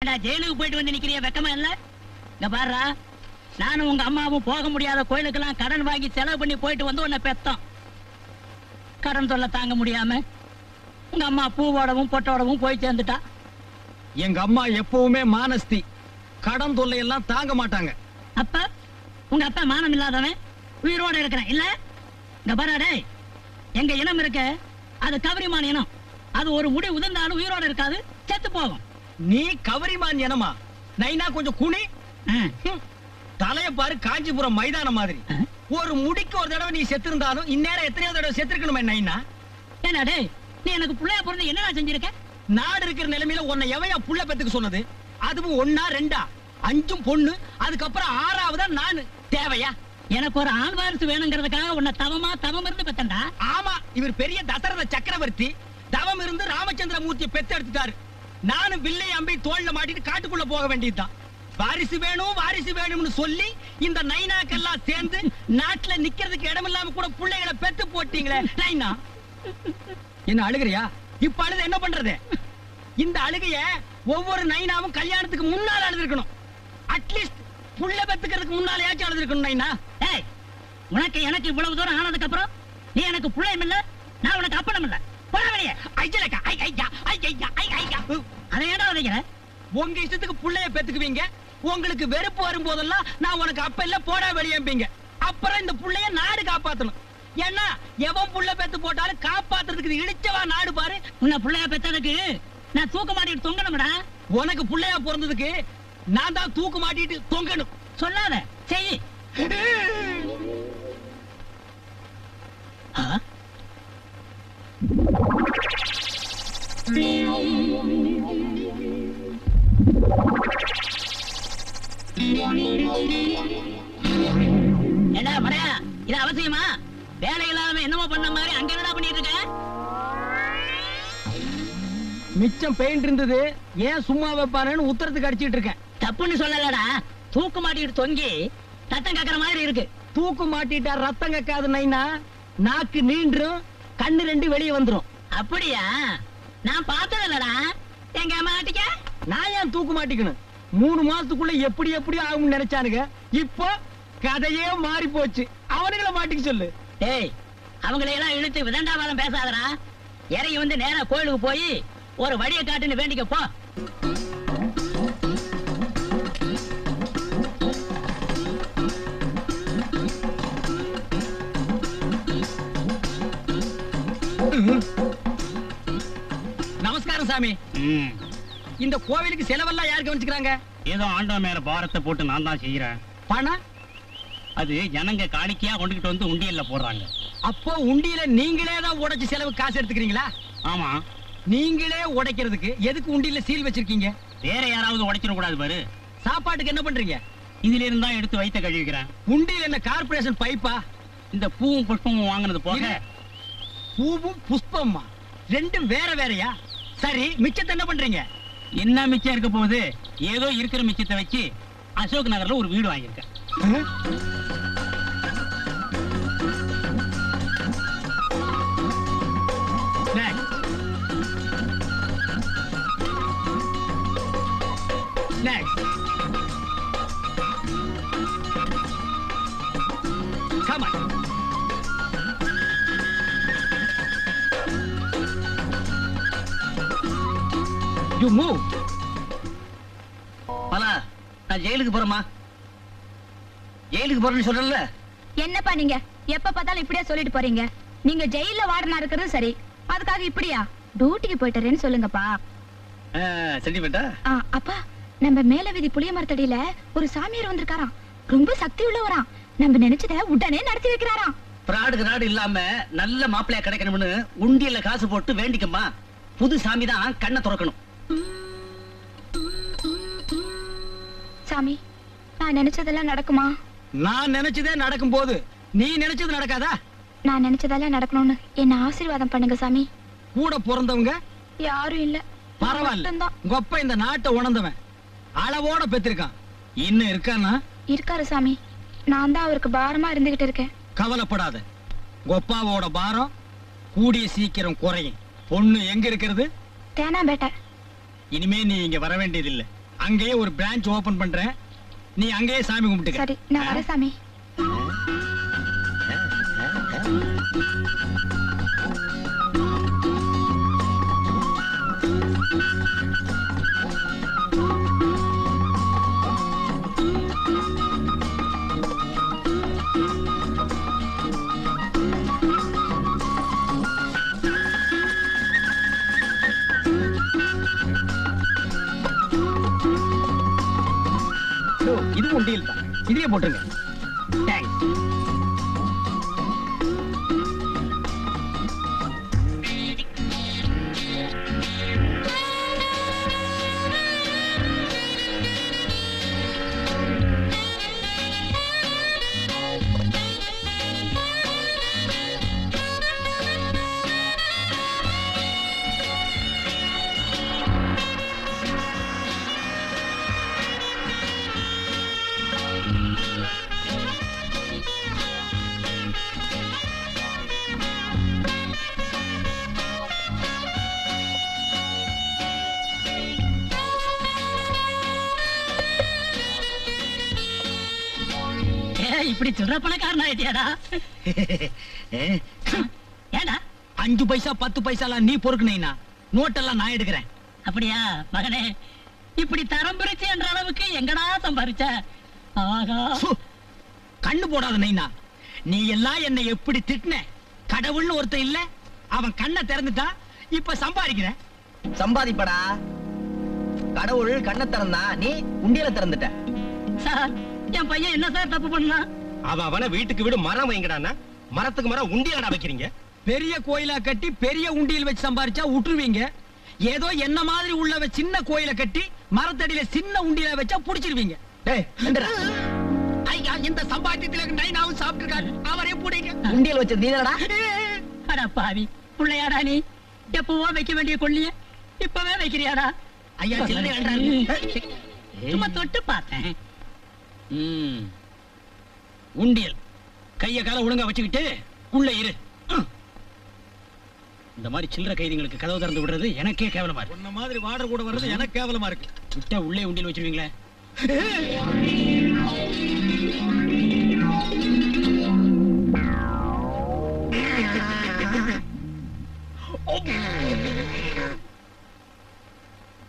ஜெயிலுக்கு போயிட்டு வந்து நிக்கிறிய வெக்கமா இல்ல? இங்க பாருடா, நானும் உங்க அம்மாவும் போக முடியாத கோயிலுக்கெல்லாம் கடன் வாங்கி செலவு பண்ணி போயிட்டு வந்து உன்னை பெத்தோம். கடன் தொல்லை தாங்க முடியாம உங்க அம்மா பூவோடவும் பொட்டோடவும் போய் சேர்ந்துட்டா. எங்க அம்மா எப்பவுமே மானஸ்தி, கடன் தொல்லை எல்லாம் தாங்க மாட்டாங்க. அப்ப உங்க அப்பா மானம் இல்லாதவன் உயிரோட இருக்கிறான் இல்ல? இங்க பாருடா, எங்க இனம் இருக்க அது கவரிமான் இனம். அது ஒரு முடி உதிர்ந்தாலும் உயிரோட இருக்காது, செத்து போகும். நீ கவரிமான் எனமா? நைனா கொஞ்சம் குனி. தலைய பாரு, காஞ்சிபுரம் மைதானம் மாதிரி. ஒரு முடிக்கு ஒரு தடவை நீ செத்து இருந்தாலும் இந்நேரம் எத்தனையோ தடவை செத்துருக்கணுமே நைனா. என்னடே, நீ எனக்கு புள்ளையா பிறந்து என்னடா செஞ்சிருக்க? நாடு இருக்கிற நிலைமையில உன்னை எவையா புள்ள பெத்துக்கு சொன்னது? அதுவும் 1 2 5 பொண்ணு, அதுக்கப்புறம் 6வதா நானு. தேவையா? எனக்கு ஒரு ஆண் வாரிசு வேணுங்கிறதுக்காக உன்னை தவம் இருந்து பெத்தண்டா. ஆமா, இவர் பெரிய தசரத சக்கரவர்த்தி. தவம் இருந்து ராமச்சந்திர மூர்த்தியை பெத்து எடுத்துட்டாரு. நானும் வில்லை அம்பை தோல்ல மாட்டிட்டு காட்டுக்குள்ள போக வேண்டியதுதான். வாரிசு வேணும் வாரிசு வேணும்னு சொல்லி இந்த நைனாக்கெல்லாம் சேர்ந்து நாட்டுல நிக்கிறதுக்கு இடமில்லாம கூட பிள்ளைகளை பெத்து போட்டீங்களே நைனா. என்ன அழுகிறியா? இப்ப அழுது என்ன பண்றது? இந்த அழுகைய ஒவ்வொரு நைனாவும் கல்யாணத்துக்கு முன்னால அழுதுருக்கணும். அட்லீஸ்ட் புள்ள பெத்துக்கிறதுக்கு முன்னாலேயாச்சும் அழுதுருக்கணும் நைனா. ஏய், உனக்கு எனக்கு இவ்வளவு தூரம் ஆனதுக்கு அப்புறம் நீ எனக்கு புள்ளையும் இல்ல, நான் உனக்கு அப்பனும் இல்ல. போறவனையே ஐயா ஐயா ஐயா ஐயா. அதை ஏடா உதைக்கிற? உங்க இஷ்டத்துக்கு புள்ளைய பெத்துக்குவீங்க. உங்களுக்கு வெறுப்பு வரும்போதெல்லாம் நான் உனக்கு அப்ப இல்ல போடா வெளியம்பீங்க. அப்புறம் இந்த புள்ளைய நாடு காப்பாத்தணும். ஏன்னா எவன் புள்ள பெத்து போட்டாலும் காப்பாத்துறதுக்கு இடிச்சவா நாடு பாரு. உன்னை புள்ளையா பெத்ததுக்கு நான் தூக்க மாட்டிட்டு தொங்கணும்டா. உனக்கு புள்ளையா பிறந்ததுக்கு நான் தான் தூக்கு மாட்டிட்டு தொங்கணும். சொல்லாத, செய். என்ன மடையா, இது அவசியமா? வேலை இல்லாம என்னமோ பண்ண மாதிரி அங்க என்னடா பண்ணிட்டு இருக்க? மிச்சம் பெயிண்ட் இருந்தது, ஏன் சும்மா வைப்பானு உத்தரத்துக்கு அடிச்சிட்டு இருக்கேன். தப்புன்னு சொல்லலடா, தூக்கு மாட்டிட்டு தொங்கி ரத்தம் கக்கற மாதிரி இருக்கு. தூக்கு மாட்டிட்டா ரத்தம் கக்காது நைனா. நாக்கு நீண்டும், கண்ணு 2 வெளியே வந்துரும். அப்படியா? நான் பார்த்தது இல்லடா. எங்க மாட்டிக்க? நான் ஏன் தூக்கு மாட்டிக்கணும்? 3 மாசத்துக்குள்ள எப்படி எப்படி ஆகும்னு நினைச்சானுங்க. இப்போ கதையே மாறி போச்சு. அவனுங்களை மாட்டிக்க சொல்லு. டேய், அவங்களையெல்லாம் இழுத்து விதண்டாவாதம் பேசாதடா. இறங்கி வந்து நேரா கோயிலுக்கு போய் ஒரு வழியை காட்டுன்னு வேண்டிக்க போ. நமஸ்காரம் சாமி. இந்த கோவிலுக்கு செலவெல்லாம் யார் கவனிச்சுக்கிறாங்க? ஏதோ ஆண்டவன் மேல பாரத்தை போட்டு நான் தான் செய்யறேன். பணம் அது ஜனங்க காணிக்கையா கொண்டுகிட்டு வந்து உண்டியல்ல போடுறாங்க. அப்போ உண்டியல நீங்களே தான் உடைச்சு செலவு காசு எடுத்துக்கிறீங்களா? ஆமா. நீங்களே உடைக்கிறதுக்கு எதுக்கு உண்டியல சீல் வச்சிருக்கீங்க? வேற யாராவது உடைச்சிட கூடாது பாரு. சாப்பாட்டுக்கு என்ன பண்றீங்க? இதுல இருந்தா எடுத்து வைத்த கழுவிக்கிறேன். உண்டியல் என்ன கார்பரேஷன் பைப்பா? இந்த பூவும் புஷ்பமும் வாங்கினது போக. பூவும் புஷ்பமா 2 வேற வேறயா? சரி, மிச்சத்தை என்ன பண்றீங்க? என்ன மிச்சம் இருக்க போகுது? ஏதோ இருக்கிற மிச்சத்தை வச்சு அசோக் நகர்ல ஒரு வீடு வாங்கியிருக்கேன். Next. Come on. You move. பலா, நான் ஜெயிலுக்கு போறேமா. ஜெயிலுக்கு போறேன்னு சொல்லல. என்னப்பா நீங்க எப்ப பார்த்தாலும் இப்படியே சொல்லிட்டு போறீங்க? நீங்க ஜெயில வார்டனா இருக்கிறது சரி, அதுக்காக இப்படியா? டியூட்டிக்கு போயிட்டறேன்னு சொல்லுங்கப்பா. சென்டிமெண்டா? அப்பா, நம்ம மேல வீதி புளிய மரத்தடியில ஒரு சாமியார் வந்திருக்காராம். ரொம்ப சக்தி உள்ளவராம். நம்ம நினைச்சத உடனே நடத்தி வைக்கிறாராம். பிராடுக்கு நாடு இல்லாம நல்ல மாப்பிள்ளையா கிடைக்கணும்னு உண்டியல்ல காசு போட்டு வேண்டிக்கம்மா. புது சாமி தான் கண்ணை திறக்கணும். சாமி, நான் நினைச்சதெல்லாம் நடக்குமா? நான் நினைச்சதே நடக்கும் போது நீ நினைச்சது நடக்காதா? நான் நினைச்சதெல்லாம் நடக்கணும்னு என்ன ஆசீர்வாதம் பண்ணுங்க சாமி. கூட பிறந்தவங்க யாரும் இல்ல. பரவாயில்ல, கொப்ப இந்த நாட்டை உணர்ந்தவன் அளவோட பெற்றிருக்கான். இன்னும் இருக்கானா? இருக்காரு சாமி. நான் தான் அவருக்கு பாரமா இருந்துகிட்டு இருக்கேன். கவலைப்படாத, கொப்பாவோட பாரம் கூடிய சீக்கிரம் குறையும். பொண்ணு எங்க இருக்கிறது? தேனாம்பேட்டை. இனிமே நீ இங்க வர வேண்டியதில்லை. அங்கேயே ஒரு பிரான்ச் ஓபன் பண்றேன், நீ அங்கேயே சாமி கும்பிட்டுக்க. சரி நான் வரேன் சாமி. இது உண்டியல் தான், இதுலயே போட்டுருங்க. தேங்க்ஸ். இப்படி சில்லற பணக்காரன் ஆயிட்டியாடா? ஏடா 5 பைசா 10 பைசாலாம் நீ பொறுக்குனீனா, நோட்டெல்லாம் நான் எடுக்கிறேன். அப்படியா மகனே? இப்படி தரம் பிரிச்சு என்ற அளவுக்கு எங்கடா சம்பாரிச்ச? ஆகா, கண்ணு போடாத நைனா, நீ எல்லாம் என்னை எப்படி திட்டின? கடவுள்னு ஒருத்தன் இல்ல, அவன் கண்ணை திறந்துட்டா, இப்ப சம்பாதிக்கிற. சம்பாதிப்படா. கடவுள் கண்ணை திறந்தா, நீ உண்டியல திறந்துட்ட. சார் என் பையன் என்ன சார் தப்பு பண்ணா? அவன வீட்டுக்கு வீடு மரம் வைங்கடான்னா, மரத்துக்கு மரம் உண்டியலடா வைக்கிறீங்க. பெரிய கோயிலா கட்டி பெரிய உண்டியல் வச்சு சம்பாரிச்சா விட்டுருவீங்க. ஏதோ என்ன மாதிரி உள்ள சின்ன கோயிலை கட்டி மரத்தடியில சின்ன உண்டியல வச்சா புடிச்சிருவீங்க. ஐயா, இந்த சம்பாத்தியத்துல நைனாவும் சாப்பிட்டுருக்காரு, அவரே புடிங்க. உண்டியல் வச்சது நீதானடா? அட பாவி புள்ளையாடா நீ, எப்பவோ வைக்க வேண்டிய கொள்ளிய இப்பவே வைக்கிறியாடா? ஐயா சில்லறை சும்மா தொட்டு பார்த்தேன். உண்டியல் கைய கால ஒழுங்கா வச்சுக்கிட்டு உள்ள இரு. இந்த மாதிரி சில்லற கைதிகளுக்கு கதவு திறந்து விடுறது எனக்கே கேவலமா இருக்கு. உன்ன மாதிரி வாடர் கூட வர்றது எனக்கு கேவலமா இருக்கு. விட்டா உள்ளே உண்டியல் வச்சிருவீங்களே.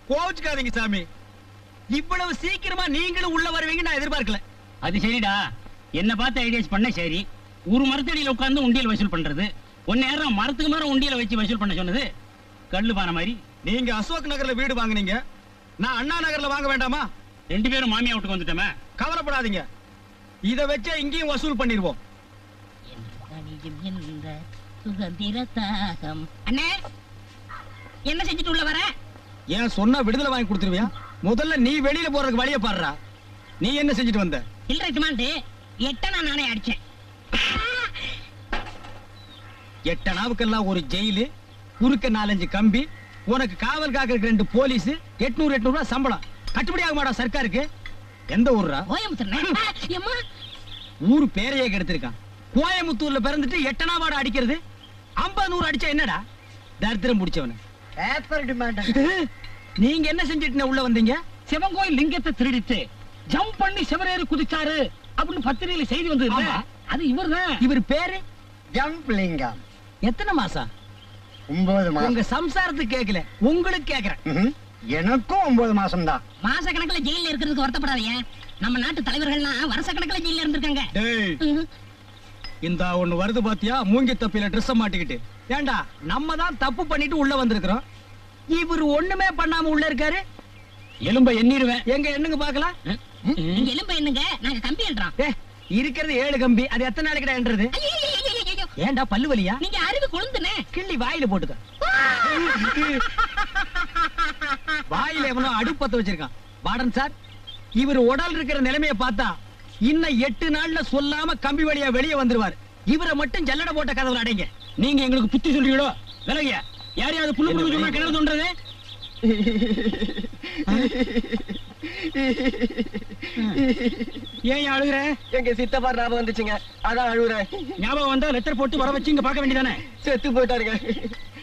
கோச்சுக்காதீங்க சாமி, இவ்வளவு சீக்கிரமா நீங்களும் உள்ள வருவீங்க நான் எதிர்பார்க்கல. அது சரிடா, என்ன பார்த்து ஐடியாஸ் பண்ண சரி. ஒரு மரத்தடியில உட்கார்ந்து உண்டியல் வசூல் பண்றது, ஒன்னு நேரம் மரத்துக்கு மரம் உண்டியல வச்சு வசூல் பண்ண சொன்னது கல்லு பான மாதிரி. நீங்க அசோக் நகர்ல வீடு வாங்குனீங்க, நான் அண்ணா நகர்ல வாங்க வேண்டாமா? 2 பேரும் மாமியா வீட்டுக்கு வந்துட்டோமே. கவலைப்படாதீங்க, இத வச்சே இங்கேயும் வசூல் பண்ணிடுவோம். சுதந்திர தாகம். அண்ணே என்ன செஞ்சுட்டு உள்ள வர? ஏன் சொன்னா விடுதலை வாங்கி கொடுத்துருவியா? முதல்ல நீ வெளியில போறதுக்கு வழிய பாடுறா. நீ என்ன செஞ்சுட்டு வந்த? இல்ல ரிமாண்டு 8 நானே அடிச்சேன். 8 நாவுக்கெல்லாம் ஒரு ஜெயிலு, குறுக்க 4-5 கம்பி, உனக்கு காவல் காக்கிறதுக்கு 2 போலீஸ், 800 ரூபாய் சம்பளம். கட்டுப்படி ஆக மாட்டா சர்க்காருக்கு? எந்த ஊர்ரா? கோயம்புத்தூர். ஊரு பேரையே கெடுத்திருக்கான். கோயம்புத்தூர்ல பிறந்துட்டு 8 நாவாட அடிக்கிறது? 50-100 அடிச்சா என்னடா? தரித்திரம் பிடிச்சவன. நீங்க என்ன செஞ்சுட்டு உள்ள வந்தீங்க? சிவங்கோயில் லிங்கத்தை திருடிட்டு ஜம்ப் பண்ணி சிவரேறி குதிச்சாரு அப்படின்னு பத்திரிகையில செய்தி வந்தது. அது இவர்தான். இவர் பேரு ஜம்ப் லிங்கம். எத்தனை மாசம்? 9 மாசம். உங்க சம்சாரத்துக்கு கேட்கல, உங்களுக்கு கேக்குறேன். எனக்கும் 9 மாசம் தான். மாச கணக்குல ஜெயில இருக்கிறதுக்கு வருத்தப்படாதீங்க. நம்ம நாட்டு தலைவர்கள்லாம் வருஷ கணக்குல ஜெயில இருந்திருக்காங்க. இந்த ஒண்ணு வருது பாத்தியா, மூங்கி தப்பில ட்ரெஸ் மாட்டிக்கிட்டு. ஏண்டா நம்ம தான் தப்பு பண்ணிட்டு உள்ள வந்திருக்கிறோம், இவர் ஒண்ணுமே பண்ணாம உள்ள இருக்காரு. எலும்ப எண்ணிடுவேன். எங்க எண்ணுங்க பாக்கலாம். நீங்க எலும்பு என்னங்க, நாங்க கம்பி என்றோம். இருக்கிறது 7 கம்பி, அது எத்தனை நாளைக்கு என்றது? ஏண்டா பல்லு வலியா? நீங்க அறிவு கொழுந்துனே கிள்ளி வாயில போட்டுக்க. வாயில எவனோ அடுப்பத்த வச்சிருக்கான். வார்டன் சார், இவர் உடல் இருக்கிற நிலைமைய பார்த்தா இன்னும் 8 நாள்ல சொல்லாம கம்பி வழியா வெளியே வந்துருவார். இவரை மட்டும் ஜல்லட போட்ட கதவுல அடைங்க. நீங்க எங்களுக்கு புத்தி சொல்றீங்களோ? விலகியா யாரையாவது புல்லு புல்லு சொன்னா கிணறு தோன்றது? ஏன் அழுகுற? எங்க சித்தப்பா ஞாபகம் வந்துச்சுங்க, அதான் அழுகுறேன். ஞாபகம் வந்தா லெட்டர் போட்டு வர வச்சு இங்க பார்க்க வேண்டியதானே? செத்து போயிட்டாருங்க.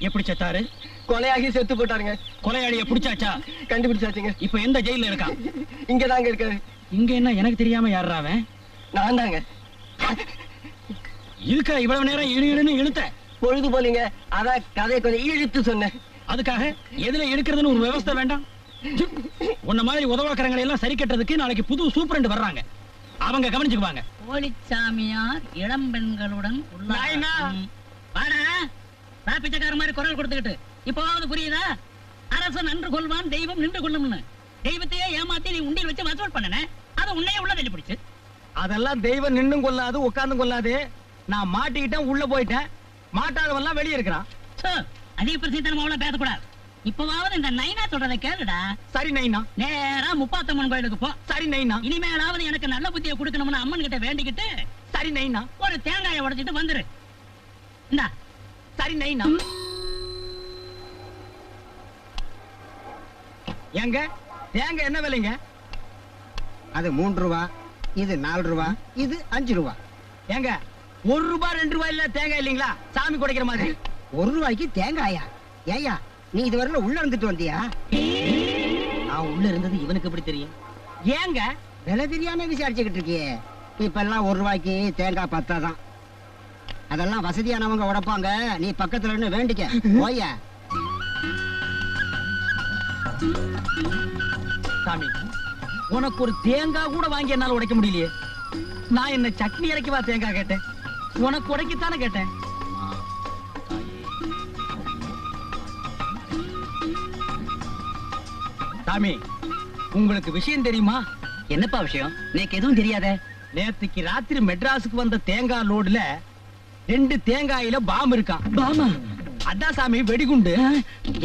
எப்படி செத்தாரு? கொலையாகி செத்து போட்டாருங்க. கொலையாளிய புடிச்சாச்சா? கண்டுபிடிச்சாச்சுங்க. இப்ப எந்த ஜெயில இருக்கான்? இங்கதாங்க இருக்காரு. இங்க என்ன எனக்கு தெரியாம யாரா அவன்? நான் தாங்க. இதுக்கா இவ்வளவு நேரம் இழுன்னு இழுத்த? பொழுது போலீங்க, அதான் கதையை கொஞ்சம் இழுத்து சொன்னேன். அதுக்காக எதுல எடுக்கிறதுன்னு ஒரு விவஸ்தை வேண்டாம்? உன்ன மாதிரி உதவாக்கறங்களை எல்லாம் சரி கட்டுறதுக்கு நாளைக்கு புது சூப்பரண்ட் வர்றாங்க, அவங்க கவனிச்சுக்குவாங்க. போலிச்சாமியார் இளம் பெண்களுடன் நாயனா. வாடா பிச்சைக்கார மாதிரி குரல் கொடுத்துக்கிட்டு இப்போவாவது புரியுதா? அரசன் நன்று கொள்வான், தெய்வம் நின்று கொள்ளும்னு. தெய்வத்தையே ஏமாத்தி நீ உண்டியில் வச்சு வசூல் பண்ணன, அது உன்னையே உள்ள தள்ளி பிடிச்சு. அதெல்லாம் தெய்வம் நின்னும் கொள்ளாது, உட்கார்ந்து கொள்ளாது. நான் மாட்டிக்கிட்டேன், உள்ள போயிட்டேன். மாட்டாதவெல்லாம் வெளியே இருக்கிறான். அதிக பிரசித்தனமா பேசக்கூடாது. இப்பவாவது இந்த நைனா சொல்றதை கேளுடா. சரி நைனா. நேரா முப்பாத்தம்மன் கோயிலுக்கு போ. சரி நைனா. இனிமேலாவது எனக்கு நல்ல புத்தியை கொடுக்கணும்னு அம்மன் கிட்ட வேண்டிக்கிட்டு சரி நைனா. ஒரு தேங்காயை உடைச்சிட்டு வந்துரு. இந்தா. சரி நைனா. ஏங்க தேங்காய் என்ன விலைங்க? அது 3 ரூபா, இது 4 ரூபா, இது 5 ரூபா. ஏங்க 1 ரூபா 2 ரூபாய் இல்ல தேங்காய் இல்லீங்களா? சாமி குடைக்கிற மாதிரி. 1 ரூபாய்க்கு தேங்காயா? ஏயா நீ இதுவரையில உள்ள இருந்துட்டு வந்தியா? நான் உள்ள இருந்தது இவனுக்கு எப்படி தெரியும்? ஏங்க விலை தெரியாம விசாரிச்சுக்கிட்டு இருக்கியே. இப்ப எல்லாம் 1 ரூபாய்க்கு தேங்காய் பத்தாதான். அதெல்லாம் வசதியானவங்க உடைப்பாங்க. நீ பக்கத்துல இருந்து வேண்டிக்க போயா. சாமி, உனக்கு ஒரு தேங்காய் கூட வாங்கி என்னால உடைக்க முடியலையே. நான் என்ன சட்னி இறக்கிவா தேங்காய் கேட்டேன்? உனக்கு உடைக்கத்தானே கேட்டேன். சாமி, உங்களுக்கு விஷயம் தெரியுமா? என்னப்பா விஷயம்? எனக்கு எதுவும் தெரியாத. நேத்துக்கு ராத்திரி மெட்ராஸுக்கு வந்த தேங்காய் லோடுல 2 தேங்காயில பாம் இருக்கான். பாமா? அதான் சாமி வெடிகுண்டு.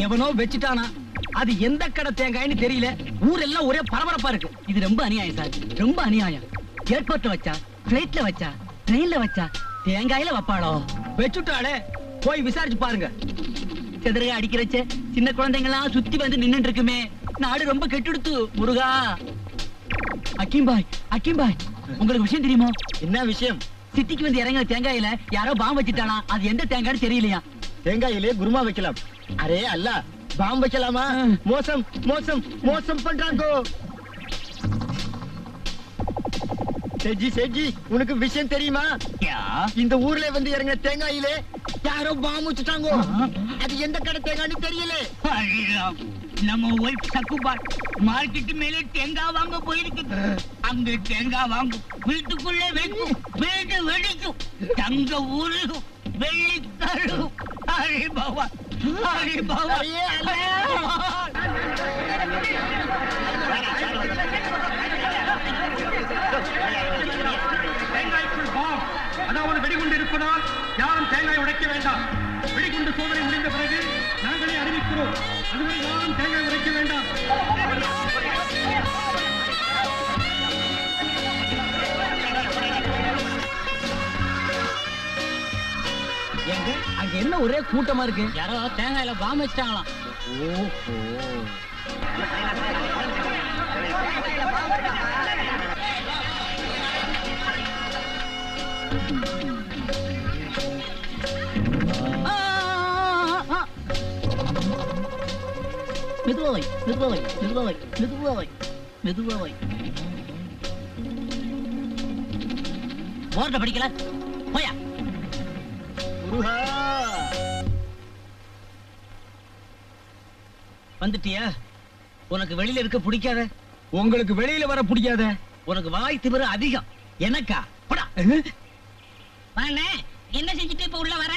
எவனோ வச்சுட்டானா. அது எந்த கடை தேங்காய்னு தெரியல. ஊரெல்லாம் ஒரே பரபரப்பா இருக்கு. இது ரொம்ப அநியாயம் சார், ரொம்ப அநியாயம். ஏர்போர்ட்ல வச்சா, பிளைட்ல வச்சா, ட்ரெயின்ல வச்சா, தேங்காயில வைப்பாளோ? வச்சுட்டாளே, போய் விசாரிச்சு பாருங்க. செதறக அடிக்கிறச்ச சின்ன குழந்தைங்க எல்லாம் சுத்தி வந்து நின்னுட்டு இருக்குமே. நாடு ரொம்ப கெட்டுடுத்து முருகா. அக்கீம்பாய், அக்கீம்பாய், உங்களுக்கு விஷயம் தெரியுமா? என்ன விஷயம்? சிட்டிக்கு வந்து இறங்கின தேங்காயில யாரோ பாம் வச்சுட்டானா. அது எந்த தேங்காய்னு தெரியலையா? தேங்காயிலே குருமா வைக்கலாம். அரே அல்ல, பாம்பு வைக்கலாமா? மோசம் மோசம் மோசம் பண்றாங்க. செஜி செஜி, உனக்கு விஷயம் தெரியுமா? இந்த ஊர்ல வந்து இறங்கின தேங்காயிலே யாரோ பாம்பு வச்சுட்டாங்க. அது எந்த கடை தேங்காய்னு தெரியல. நம்ம ஒய்ஃப் சக்குபாட் மார்க்கெட் மேலே தேங்காய் வாங்க போயிருக்கு. அங்க தேங்காய் வாங்கும், வீட்டுக்குள்ளே வைக்கும், வீடு வெடிக்கும், தங்க ஊருகும், வெள்ளி தரும். ஹரி பாபா, ஹரி பாபா. தேங்காய்க்குள் பாம், அதாவது வெடிகுண்டு இருப்பதால் யாரும் தேங்காய் உடைக்க வேண்டாம். வெடிகுண்டு சோதனை முடிந்த பிறகு நாங்களே அறிவிக்கிறோம். அதுவரை யாரும் தேங்காய் உடைக்க வேண்டாம். ஏங்க அங்க என்ன ஒரே கூட்டமா இருக்கு? யாரோ தேங்காயில பாம் வச்சிட்டாங்களாம். ஓஹோ, மெதுவாய், மெதுவாய், மெதுவாய், மெதுவாய், மெதுவாய். போர்ட படிக்கல போயா. முருகா. வந்துட்டியா? உனக்கு வெளியில இருக்க பிடிக்காத? உங்களுக்கு வெளியில வர பிடிக்காத? உனக்கு வாய் திமிரு அதிகம். எனக்கா? போடா. வாண்ணே, என்ன செஞ்சுட்டு இப்ப உள்ள வர?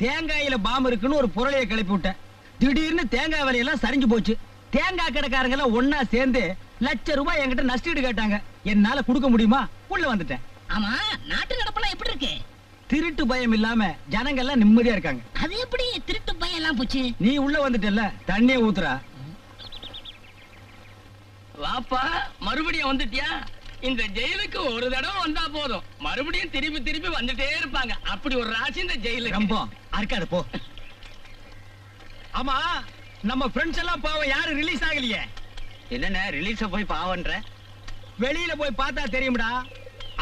தேங்காயில பாம் இருக்குன்னு ஒரு புரளைய கிளப்பி விட்டேன். திடீர்னு தேங்காய் விலையெல்லாம் சரிஞ்சு போச்சு. தேங்காய் கடைக்காரங்க எல்லாம் ஒன்னா சேர்ந்து ₹1,00,000 என்கிட்ட நஷ்டீடு கேட்டாங்க. என்னால கொடுக்க முடியுமா? உள்ள வந்துட்டேன். ஆமா, நாட்டு நடப்பெல்லாம் எப்படி இருக்கு? திருட்டு பயம் இல்லாம ஜனங்க எல்லாம் நிம்மதியா இருக்காங்க. அது எப்படி திருட்டு பையன் எல்லாம் போச்சு? நீ உள்ள வந்துட்டல, தண்ணிய ஊத்துறா. வாப்பா, மறுபடியும் வந்துட்டியா? இந்த ஜெயிலுக்கு ஒரு தடவை வந்தா போதும், மறுபடியும் திருப்பி திருப்பி வந்துட்டே இருப்பாங்க. அப்படி ஒரு ராசி இந்த ஜெயிலுக்கு. ரொம்ப அர்க்காது போ. ஆமா, நம்ம ஃப்ரெண்ட்ஸ் எல்லாம் பாவம் யாரும் ரிலீஸ் ஆகலையே. என்னென்ன ரிலீஸ போய் பாவன்ற? வெளியில போய் பார்த்தா தெரியும்டா.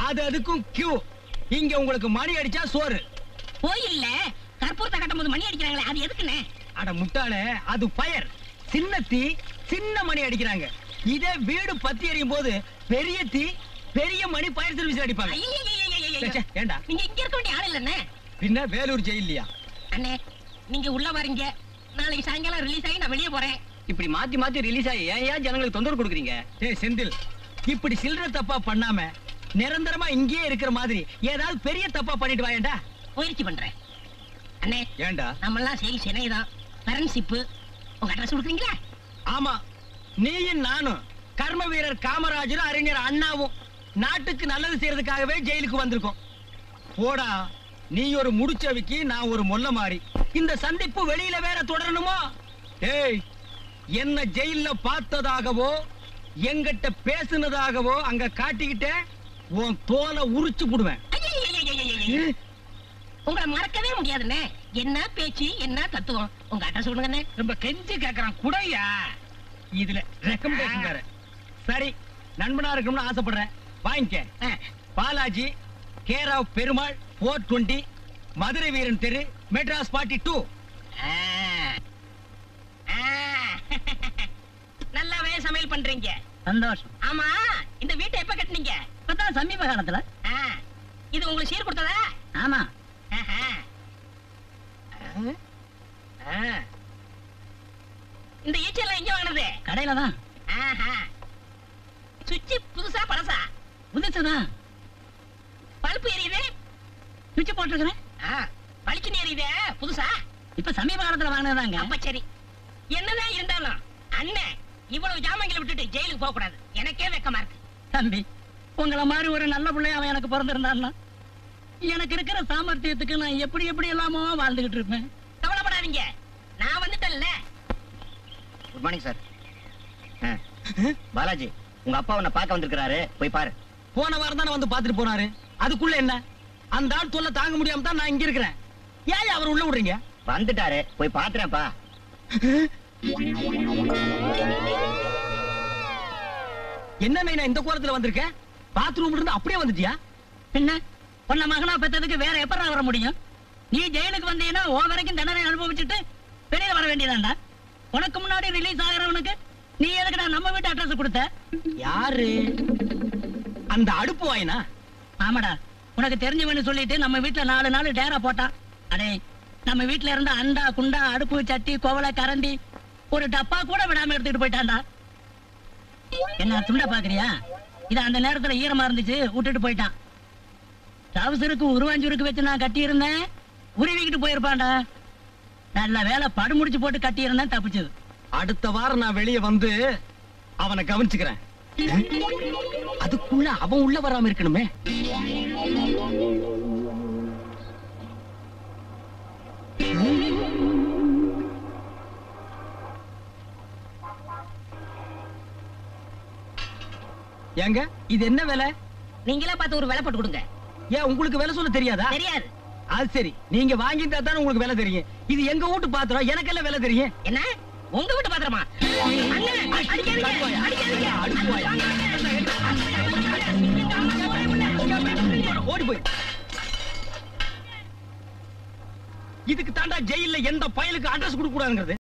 அதுக்கும் கியூ. இங்க உங்களுக்கு மணி அடிச்சா சோறு. கோயில்ல கற்பூரத்தை கட்டும் போது மணி அடிக்கிறாங்களே, அது எதுக்குன்னு? அட முட்டாளே, அது ஃபயர். சின்ன தீ சின்ன மணி அடிக்கிறாங்க. இதே வீடு பத்தி எரியும் போது பெரிய தீ பெரிய மணி ஃபயர் சர்வீஸ் அடிப்பாங்க. ச்சே, ஏண்டா நீங்க இங்க இருக்க வேண்டிய ஆள் இல்லண்ணே. பின்ன வேலூர் ஜெயிலியா? அண்ணே நீங்க உள்ள வரீங்க, நாளைக்கு சாயங்காலம் ரிலீஸ் ஆகி நான் வெளியே போறேன். இப்படி மாத்தி மாத்தி ரிலீஸ் ஆகி ஏன் ஜனங்களுக்கு தொந்தரவு கொடுக்குறீங்க? டேய் செந்தில், இப்படி சில்லற தப்பா பண்ணாம நிரந்தரமா இங்கேயே இருக்கிற மாதிரி ஏதாவது பெரிய தப்பா பண்ணிட்டு வாயேண்டா. முயற்சி பண்றேன். அண்ணே ஏண்டா? நம்மெல்லாம் சேல்ஸ் இணையதான், ஃப்ரெண்ட்ஷிப். உங்க அட்ரஸ் கொடுக்குறீங்களா? ஆமா, நீயும் நானும் கர்ம வீரர் காமராஜரும் அறிஞர் அண்ணாவும் நாட்டுக்கு நல்லது செய்யறதுக்காகவே ஜெயிலுக்கு வந்திருக்கோம். போடா, நீ ஒரு முடிச்சவிக்கு, நான் ஒரு மொல்ல மாறி. இந்த சந்திப்பு வெளியில வேற தொடரணுமோ? ஏய், என்ன ஜெயில்ல பார்த்ததாகவோ எங்கிட்ட பேசுனதாகவோ அங்க காட்டிக்கிட்டே உன் தோலை உரிச்சு போடுவேன். உங்களை மறக்கவே முடியாதுண்ணே. என்ன பேச்சு, என்ன தத்துவம். உங்க அட்ரஸ் கொடுங்கண்ணே. ரொம்ப கெஞ்சி கேக்குறான், குடையா? இதுல ரெக்கமெண்டேஷன் வேற. சரி, நண்பனா இருக்கணும்னு ஆசைப்படுறேன், வாங்கிக்க. பாலாஜி, கேர் ஆஃப் பெருமாள், 420, மதுரை வீரன் தெரு, மெட்ராஸ் 42. நல்லாவே சமையல் பண்றீங்க. சந்தோஷம். ஆமா, இந்த வீட்டை எப்ப கட்டுனீங்க? இப்பதான் சமீப காலத்துல. இது உங்களுக்கு சீர் கொடுத்ததா? ஆமா. இந்த ஈச்செல்லாம் எங்க வாங்கினது? கடையில தான். சுவிட்ச் புதுசா பழசா? புதுசுதான். பல்பு எரியுது. சுவிட்ச் போட்டிருக்கிறேன். பளிச்சுன்னு எரியுது. புதுசா? இப்ப சமீப காலத்துல வாங்கினதாங்க. அப்ப சரி. என்னதான் இருந்தாலும் அண்ணன் இவ்வளவு ஜாமங்களை விட்டுட்டு ஜெயிலுக்கு போக கூடாது. எனக்கே வெக்கமா இருக்கு. தம்பி, உங்களை மாதிரி ஒரு நல்ல பிள்ளை அவன் எனக்கு பிறந்திருந்தான்னா எனக்கு இருக்கிற சாமர்த்தியத்துக்கு நான் எப்படி எப்படி எல்லாமோ வாழ்ந்துகிட்டு இருப்பேன். கவலைப்படாதீங்க, நான் வந்துட்டேன்ல. Good morning sir. பாலாஜி, உங்க அப்பா உன்னை பார்க்க வந்திருக்கிறாரு, போய் பாரு. போன வாரம் தானே வந்து பாத்துட்டு போனாரு. அதுக்குள்ள என்ன? அந்த ஆள் தொல்லை தாங்க முடியாம தான் நான் இங்க இருக்கிறேன். ஏன் அவர் உள்ள விடுறீங்க? வந்துட்டாரு, போய் பாத்துறேன்ப்பா. என்ன நான் இந்த கோலத்துல வந்திருக்கேன்? பாத்ரூம்ல இருந்து அப்படியே வந்துட்டியா? என்ன உன்ன மகனா பெற்றதுக்கு வேற எப்ப வர முடியும்? நீ ஜெயிலுக்கு வந்தீங்கன்னா உன் வரைக்கும் தண்டனை அனுபவிச்சுட்டு வெளியில வர வேண்டியதாண்டா. உனக்கு முன்னாடி ரிலீஸ் ஆகிறவனுக்கு நீ எதுக்குடா நம்ம வீட்டு அட்ரஸ் கொடுத்த? யாரு? அந்த அடுப்பு வாயினா? ஆமாடா, உனக்கு தெரிஞ்சவன்னு சொல்லிட்டு நம்ம வீட்டுல 4 நாள் டேரா போட்டான். அடே, நம்ம வீட்டுல இருந்த அண்டா குண்டா அடுப்பு சட்டி கோவலை கரண்டி ஒரு டப்பா கூட விடாம எடுத்துட்டு போயிட்டான்டா. என்ன துண்டா பாக்குறியா? இது அந்த நேரத்துல ஈரமா இருந்துச்சு, விட்டுட்டு போயிட்டான். டவுசருக்கு உருவாஞ்சூருக்கு வச்சு நான் கட்டி இருந்தேன், உருவிக்கிட்டு போயிருப்பான்டா. நல்ல வேலை படு முடிச்சு போட்டு கட்டி இருந்தேன், தப்பிச்சது. அடுத்த வாரம் நான் வெளியே வந்து அவனை கவனிச்சுக்கிறேன். அதுக்குள்ள அவன் உள்ள வராம இருக்கணுமே. ஏங்க, இது என்ன வேலை? நீங்களே பார்த்து ஒரு வேலை போட்டு கொடுங்க. ஏன் உங்களுக்கு வேலை சொல்ல தெரியாதா? தெரியாது. அது சரி, நீங்க வாங்கிட்டா தானே உங்களுக்கு வேலை தெரியும். இது எங்க வீட்டு பாத்திரம், எனக்கெல்லாம் வேலை தெரியும். என்ன உங்க வீட்டு பாத்திரமா? ஓடி போய். இதுக்கு தாண்டா ஜெயில்ல எந்த பயலுக்கு அட்ரஸ் கொடுக்க கூடாதுங்கிறது.